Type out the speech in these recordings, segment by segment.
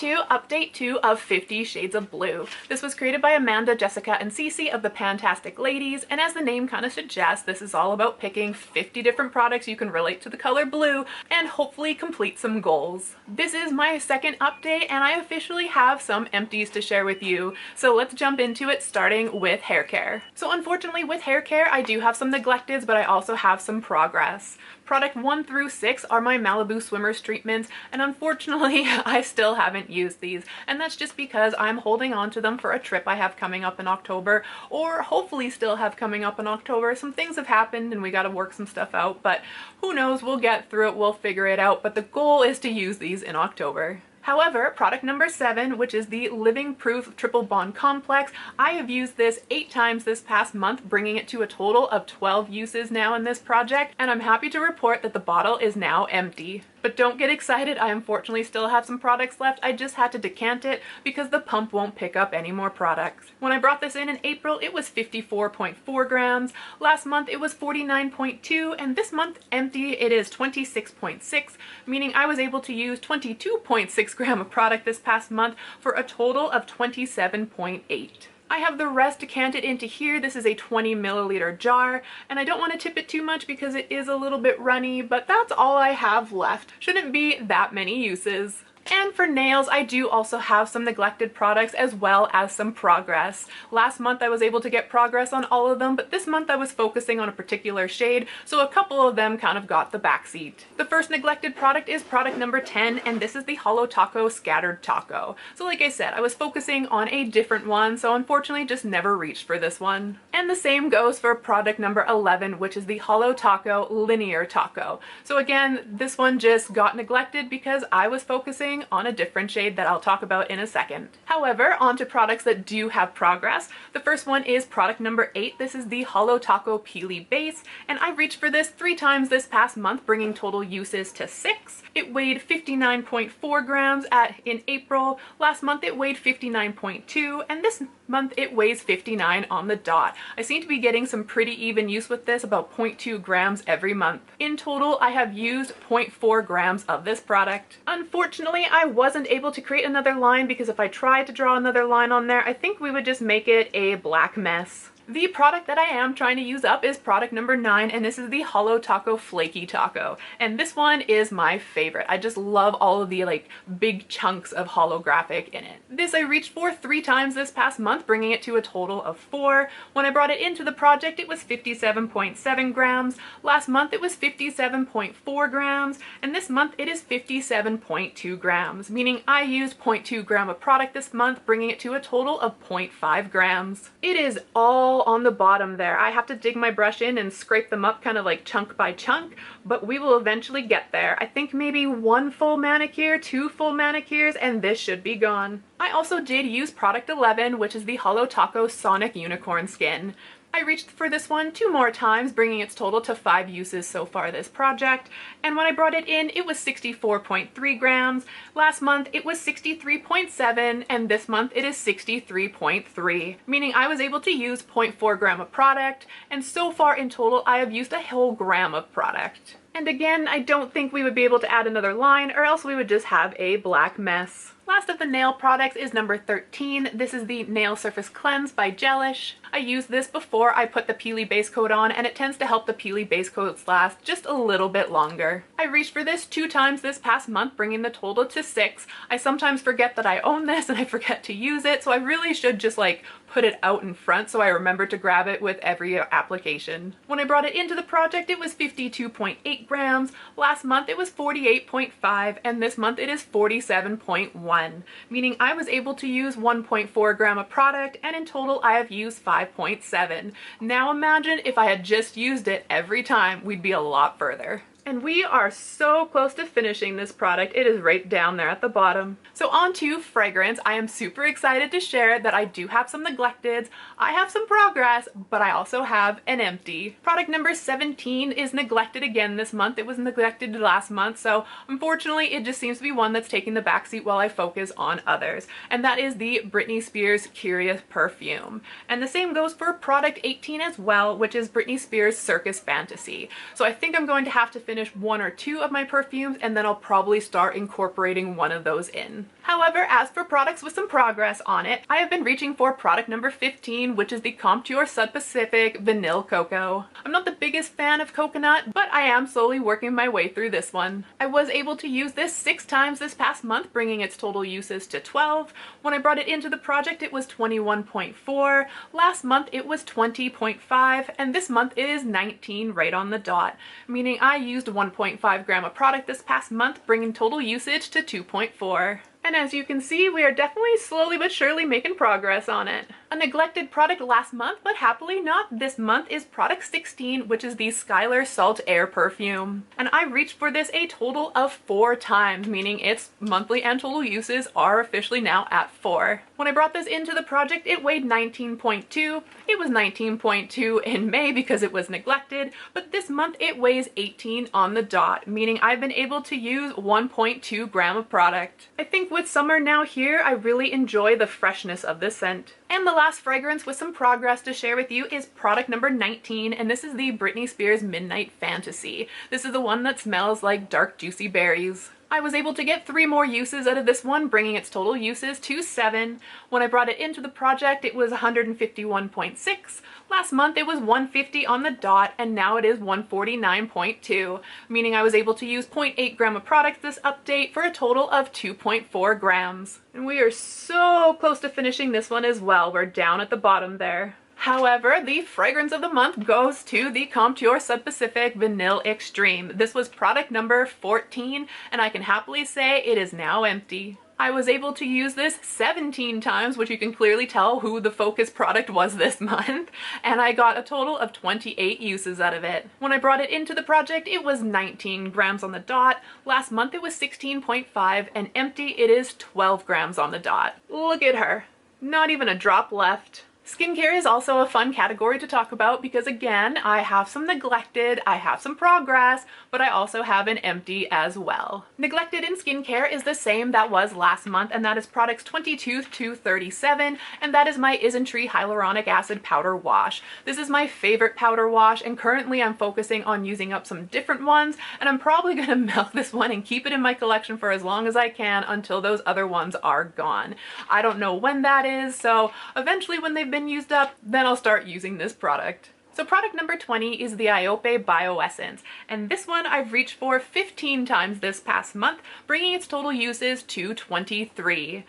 to update 2 of 50 Shades of Blue. This was created by Amanda, Jessica, and Cece of the PANtastic ladies, and as the name kind of suggests, this is all about picking 50 different products you can relate to the color blue and hopefully complete some goals. This is my second update and I officially have some empties to share with you, so let's jump into it starting with hair care. So unfortunately with hair care I do have some neglecteds, but I also have some progress. Product 1 through 6 are my Malibu Swimmers treatments, and unfortunately I still haven't used these, and that's just because I'm holding on to them for a trip I have coming up in October, or hopefully still have coming up in October. Some things have happened and we gotta work some stuff out, but who knows, we'll get through it, we'll figure it out, but the goal is to use these in October. However, product number 7, which is the Living Proof Triple Bond Complex, I have used this 8 times this past month, bringing it to a total of 12 uses now in this project, and I'm happy to report that the bottle is now empty. But don't get excited, I unfortunately still have some products left. I just had to decant it because the pump won't pick up any more products. When I brought this in April, it was 54.4 grams. Last month it was 49.2, and this month empty it is 26.6, meaning I was able to use 22.6 grams of product this past month for a total of 27.8. I have the rest decanted into here. This is a 20 milliliter jar, and I don't want to tip it too much because it is a little bit runny, but that's all I have left. Shouldn't be that many uses. And for nails, I do also have some neglected products as well as some progress. Last month I was able to get progress on all of them, but this month I was focusing on a particular shade, so a couple of them kind of got the backseat. The first neglected product is product number 10, and this is the Holo Taco Scattered Taco. So like I said, I was focusing on a different one, so unfortunately just never reached for this one. And the same goes for product number 11, which is the Holo Taco Linear Taco. So again, this one just got neglected because I was focusing on a different shade that I'll talk about in a second. However, on to products that do have progress. The first one is product number 8. This is the Holo Taco Peely Base, and I reached for this 3 times this past month, bringing total uses to 6. It weighed 59.4 grams in April. Last month it weighed 59.2, and this month it weighs 59 on the dot. I seem to be getting some pretty even use with this, about 0.2 grams every month. In total, I have used 0.4 grams of this product. Unfortunately, I wasn't able to create another line because if I tried to draw another line on there, I think we would just make it a black mess. The product that I am trying to use up is product number 9, and this is the Holo Taco Flaky Taco. And this one is my favorite. I just love all of the like big chunks of holographic in it. This I reached for 3 times this past month, bringing it to a total of 4. When I brought it into the project, it was 57.7 grams. Last month it was 57.4 grams, and this month it is 57.2 grams, meaning I used 0.2 gram of product this month, bringing it to a total of 0.5 grams. It is all on the bottom there. I have to dig my brush in and scrape them up kind of like chunk by chunk, but we will eventually get there. I think maybe 1 full manicure, 2 full manicures, and this should be gone. I also did use product 11, which is the Holo Taco Sonic Unicorn Skin. I reached for this one 2 more times, bringing its total to 5 uses so far this project, and when I brought it in, it was 64.3 grams. Last month it was 63.7, and this month it is 63.3, meaning I was able to use 0.4 gram of product, and so far in total I have used a whole gram of product. And again, I don't think we would be able to add another line, or else we would just have a black mess. Last of the nail products is number 13. This is the Nail Surface Cleanse by Gelish. I used this before I put the Peely base coat on, and it tends to help the Peely base coats last just a little bit longer. I reached for this 2 times this past month, bringing the total to 6. I sometimes forget that I own this and I forget to use it, so I really should just like put it out in front so I remember to grab it with every application. When I brought it into the project, it was 52.8 grams. Last month it was 48.5, and this month it is 47.1, meaning I was able to use 1.4 gram of product, and in total I have used 5.7. Now imagine if I had just used it every time, we'd be a lot further. And we are so close to finishing this product. It is right down there at the bottom. So on to fragrance. I am super excited to share that I do have some neglecteds. I have some progress, but I also have an empty. Product number 17 is neglected again this month. It was neglected last month, so unfortunately it just seems to be one that's taking the backseat while I focus on others. And that is the Britney Spears Curious Perfume. And the same goes for product 18 as well, which is Britney Spears Circus Fantasy. So I think I'm going to have to finish 1 or 2 of my perfumes, and then I'll probably start incorporating one of those in. However, as for products with some progress on it, I have been reaching for product number 15, which is the Comptoir Sud Pacific Vanille Cocoa. I'm not the biggest fan of coconut, but I am slowly working my way through this one. I was able to use this 6 times this past month, bringing its total uses to 12. When I brought it into the project, it was 21.4. Last month, it was 20.5, and this month it is 19 right on the dot, meaning I used 1.5 gram of product this past month, bringing total usage to 2.4. And as you can see, we are definitely slowly but surely making progress on it. A neglected product last month, but happily not this month, is product 16, which is the Skylar Salt Air Perfume. And I reached for this a total of 4 times, meaning its monthly and total uses are officially now at 4. When I brought this into the project, it weighed 19.2. It was 19.2 in May because it was neglected, but this month it weighs 18 on the dot, meaning I've been able to use 1.2 gram of product. I think with summer now here, I really enjoy the freshness of this scent. And the last fragrance with some progress to share with you is product number 19, and this is the Britney Spears Midnight Fantasy. This is the one that smells like dark juicy berries. I was able to get 3 more uses out of this one, bringing its total uses to 7. When I brought it into the project, it was 151.6. Last month it was 150 on the dot, and now it is 149.2, meaning I was able to use 0.8 gram of product this update for a total of 2.4 grams. And we are so close to finishing this one as well. We're down at the bottom there. However, the fragrance of the month goes to the Comptoir Sud Pacific Vanille Extreme. This was product number 14, and I can happily say it is now empty. I was able to use this 17 times, which you can clearly tell who the focus product was this month, and I got a total of 28 uses out of it. When I brought it into the project, it was 19 grams on the dot. Last month it was 16.5, and empty it is 12 grams on the dot. Look at her. Not even a drop left. Skincare is also a fun category to talk about because, again, I have some neglected, I have some progress, but I also have an empty as well. Neglected in skincare is the same that was last month, and that is products 22 to 37, and that is my Isntree Hyaluronic Acid Powder Wash. This is my favorite powder wash, and currently I'm focusing on using up some different ones, and I'm probably going to milk this one and keep it in my collection for as long as I can until those other ones are gone. I don't know when that is, so eventually when they've been used up, then I'll start using this product. So product number 20 is the Iope Bioessence, and this one I've reached for 15 times this past month, bringing its total uses to 23.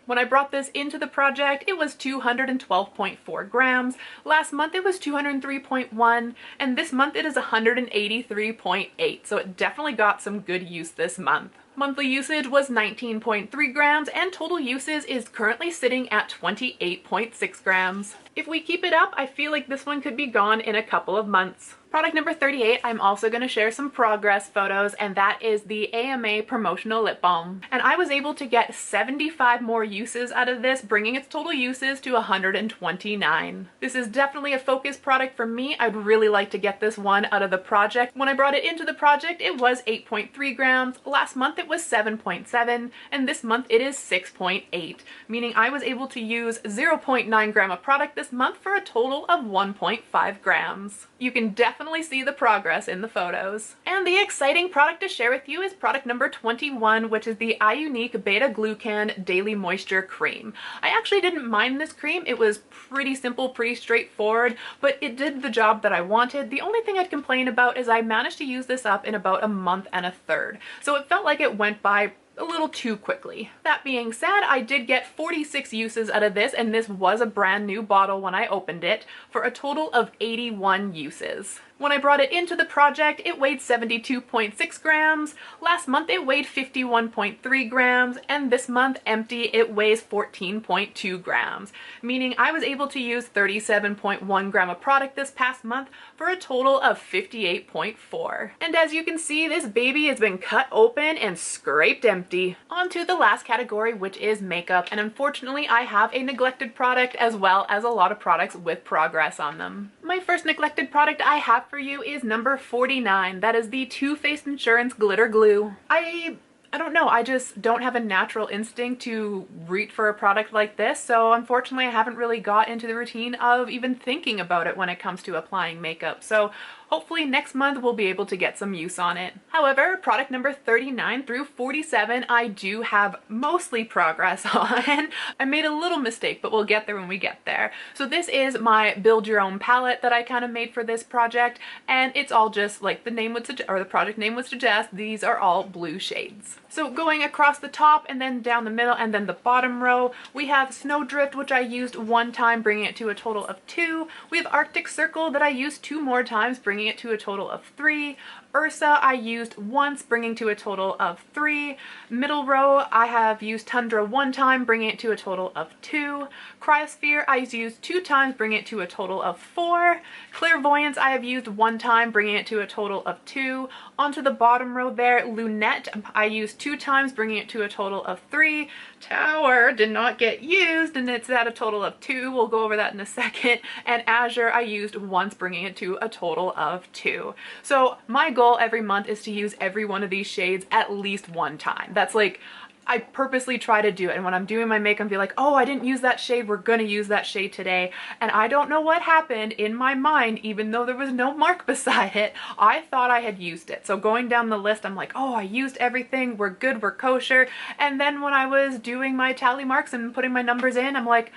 When I brought this into the project, it was 212.4 grams. Last month it was 203.1, and this month it is 183.8, so it definitely got some good use this month. Monthly usage was 19.3 grams, and total uses is currently sitting at 28.6 grams. If we keep it up, I feel like this one could be gone in a couple of months. Product number 38, I'm also going to share some progress photos, and that is the AMA Promotional Lip Balm. And I was able to get 75 more uses out of this, bringing its total uses to 129. This is definitely a focus product for me. I'd really like to get this one out of the project. When I brought it into the project, it was 8.3 grams. Last month it was 7.7, and this month it is 6.8, meaning I was able to use 0.9 gram of product this month for a total of 1.5 grams. You can definitely see the progress in the photos. And the exciting product to share with you is product number 21, which is the iUnique Beta Glucan Daily Moisture Cream. I actually didn't mind this cream. It was pretty simple, pretty straightforward, but it did the job that I wanted. The only thing I'd complain about is I managed to use this up in about a month and a third. So it felt like it went by a little too quickly. That being said, I did get 46 uses out of this, and this was a brand new bottle when I opened it, for a total of 81 uses. When I brought it into the project, it weighed 72.6 grams. Last month it weighed 51.3 grams, and this month, empty, it weighs 14.2 grams, meaning I was able to use 37.1 gram of product this past month for a total of 58.4. And as you can see, this baby has been cut open and scraped empty. On to the last category, which is makeup, and unfortunately I have a neglected product as well as a lot of products with progress on them. My first neglected product I have for you is number 49. That is the Too Faced Insurance Glitter Glue. I don't know, I just don't have a natural instinct to reach for a product like this, so unfortunately I haven't really got into the routine of even thinking about it when it comes to applying makeup. So hopefully next month we'll be able to get some use on it. However, product number 39 through 47 I do have mostly progress on. I made a little mistake, but we'll get there when we get there. So this is my build your own palette that I kind of made for this project, and it's all just like the name would suggest, or the project name would suggest, these are all blue shades. So going across the top and then down the middle and then the bottom row, we have Snowdrift, which I used one time, bringing it to a total of 2. We have Arctic Circle that I used 2 more times, bringing it to a total of 3. Ursa I used once, bringing to a total of 3. Middle row I have used Tundra 1 time, bringing it to a total of 2. Cryosphere I used 2 times, bringing it to a total of 4. Clairvoyance I have used 1 time, bringing it to a total of 2. Onto the bottom row there, Lunette I used 2 times, bringing it to a total of 3. Tower did not get used, and it's at a total of 2. We'll go over that in a second. And Azure I used once, bringing it to a total of 2. So my goal every month is to use every one of these shades at least 1 time. That's like, I purposely try to do it, and when I'm doing my makeup, be like, oh, I didn't use that shade, we're gonna use that shade today. And I don't know what happened in my mind, even though there was no mark beside it, I thought I had used it. So going down the list, I'm like, oh, I used everything, we're good, we're kosher. And then when I was doing my tally marks and putting my numbers in, I'm like,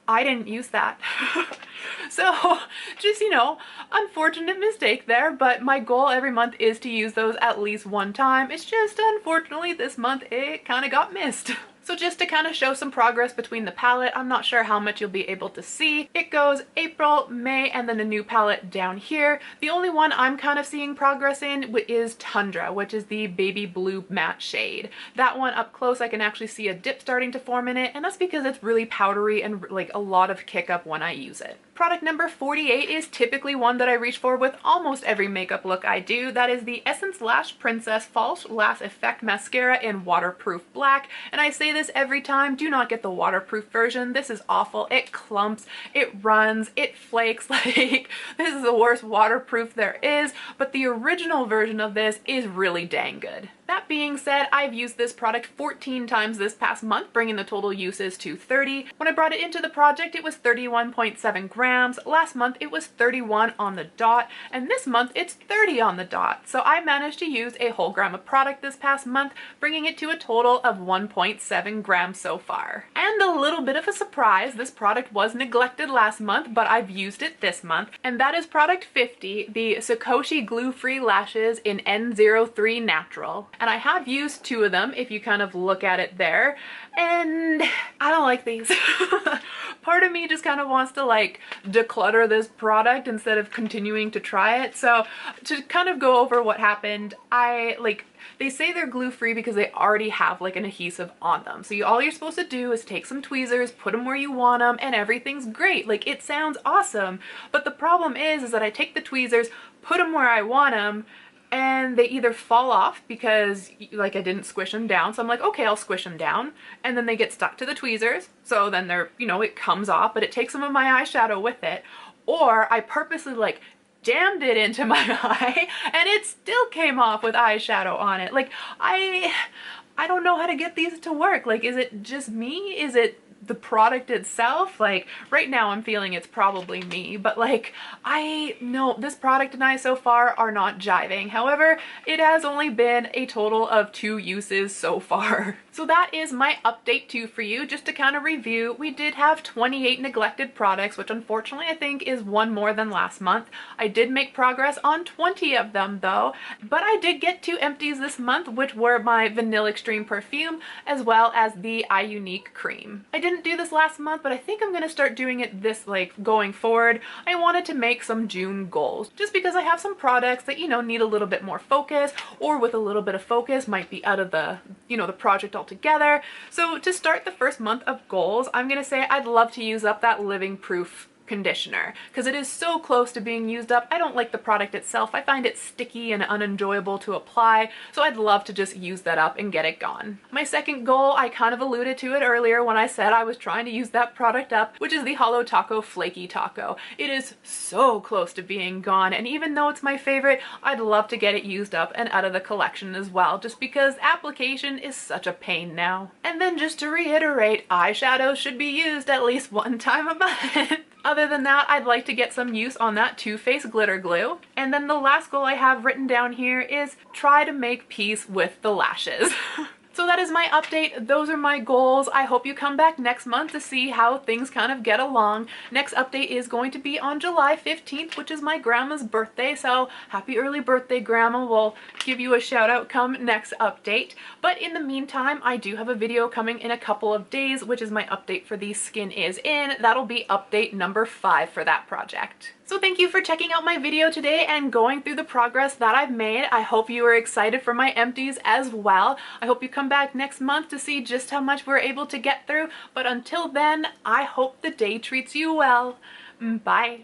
I didn't use that. So just, you know, unfortunate mistake there, but my goal every month is to use those at least 1 time. It's just unfortunately this month it kind of got missed. So just to kind of show some progress between the palette, I'm not sure how much you'll be able to see. It goes April, May, and then a new palette down here. The only one I'm kind of seeing progress in is Tundra, which is the baby blue matte shade. That one up close, I can actually see a dip starting to form in it, and that's because it's really powdery and like a lot of kick up when I use it. Product number 48 is typically one that I reach for with almost every makeup look I do. That is the Essence Lash Princess False Lash Effect Mascara in Waterproof Black. And I say this every time, do not get the waterproof version. This is awful. It clumps, it runs, it flakes. Like, this is the worst waterproof there is, but the original version of this is really dang good. That being said, I've used this product 14 times this past month, bringing the total uses to 30. When I brought it into the project, it was 31.7 grams. Last month, it was 31 on the dot, and this month, it's 30 on the dot. So I managed to use a whole gram of product this past month, bringing it to a total of 1.7 grams so far. And a little bit of a surprise, this product was neglected last month, but I've used it this month, and that is product 50, the Sakoshi Glue-Free Lashes in N03 Natural. And I have used 2 of them, if you kind of look at it there, and I don't like these. Part of me just kind of wants to like declutter this product instead of continuing to try it. So to kind of go over what happened, they say they're glue-free because they already have like an adhesive on them. So all you're supposed to do is take some tweezers, put them where you want them, and everything's great. Like, it sounds awesome. But the problem is that I take the tweezers, put them where I want them, and they either fall off because like I didn't squish them down. So I'm like, okay, I'll squish them down. And then they get stuck to the tweezers. So then they're, you know, it comes off, but it takes some of my eyeshadow with it. Or I purposely like jammed it into my eye and it still came off with eyeshadow on it. Like, I don't know how to get these to work. Like, is it just me? Is it the product itself? Like, right now I'm feeling it's probably me, but like, I know this product and I so far are not jiving. However, it has only been a total of 2 uses so far. So that is my update 2 for you. Just to kind of review, we did have 28 neglected products, which unfortunately I think is 1 more than last month. I did make progress on 20 of them though, but I did get 2 empties this month, which were my Vanilla Extreme perfume as well as the Eye Unique cream. I didn't do this last month, but I think I'm gonna start doing it this going forward. I wanted to make some June goals just because I have some products that, you know, need a little bit more focus, or with a little bit of focus might be out of the, you know, the project altogether. So to start the first month of goals, I'm gonna say I'd love to use up that Living Proof conditioner because it is so close to being used up. I don't like the product itself. I find it sticky and unenjoyable to apply, so I'd love to just use that up and get it gone. My second goal, I kind of alluded to it earlier when I said I was trying to use that product up, which is the Holo Taco Flaky Taco. It is so close to being gone, and even though it's my favorite, I'd love to get it used up and out of the collection as well, just because application is such a pain now. And then just to reiterate, eyeshadows should be used at least 1 time a month. Other than that, I'd like to get some use on that Too Faced glitter glue. And then the last goal I have written down here is try to make peace with the lashes. So that is my update. Those are my goals. I hope you come back next month to see how things kind of get along. Next update is going to be on July 15th, which is my grandma's birthday. So happy early birthday, Grandma. We'll give you a shout out come next update. But in the meantime, I do have a video coming in a couple of days, which is my update for the Skin Is In. That'll be update number 5 for that project. So thank you for checking out my video today and going through the progress that I've made. I hope you are excited for my empties as well. I hope you come back next month to see just how much we're able to get through. But until then, I hope the day treats you well. Bye.